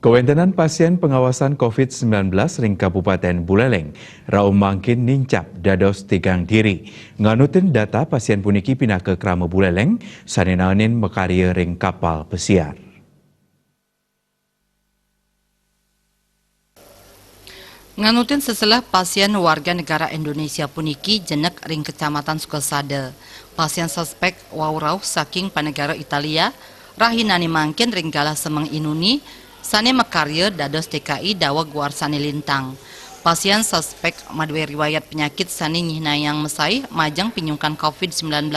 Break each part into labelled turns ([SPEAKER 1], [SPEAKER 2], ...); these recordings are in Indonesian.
[SPEAKER 1] Kewentenan pasien pengawasan COVID-19 ring Kabupaten Buleleng, Raum Mangkin nincap dados tigang diri. Nganutin data pasien puniki pindah ke Krama Buleleng, saninanin mekaria ring kapal pesiar.
[SPEAKER 2] Nganutin setelah pasien warga negara Indonesia puniki jenek ring Kecamatan Sukasada. Pasien suspek wawrau saking panegara Italia, rahinani mangkin ring galah semeng inuni, sane mekarya dados TKI dawa guar sane lintang. Pasien suspek madwe riwayat penyakit sane nyihnayang mesai majang pinyungkan COVID-19.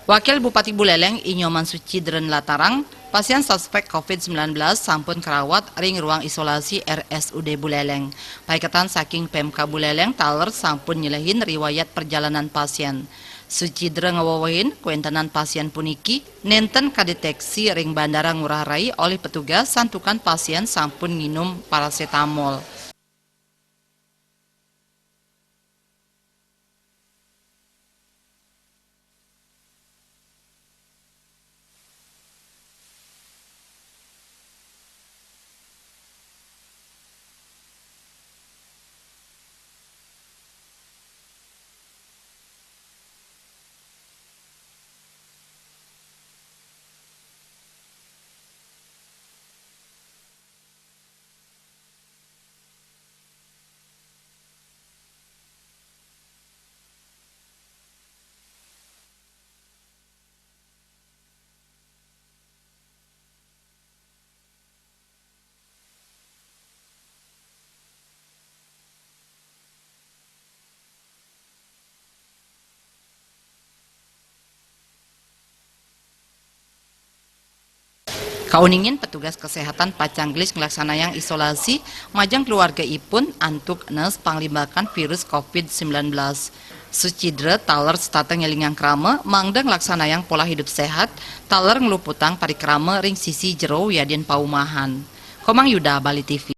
[SPEAKER 2] Wakil Bupati Buleleng Inyoman Sucidren Latarang, pasien suspek COVID-19 sampun kerawat ring ruang isolasi RSUD Buleleng. Paiketan saking PMK Buleleng taler sampun nyelehin riwayat perjalanan pasien. Sucidre ngawawahin kuentenan pasien puniki nenten kadeteksi ring Bandara Ngurah Rai oleh petugas santukan pasien sampun minum paracetamol. Kauningin petugas kesehatan Pacangglis ngelaksanayang isolasi majang keluarga ipun antuk nes panglimbakan virus COVID-19. Sucidre taler stateng ngelingang krama mangdeng laksanayang pola hidup sehat taler ngeluputang parikrama ring sisi jero yadin paumahan. Komang Yuda, Bali TV.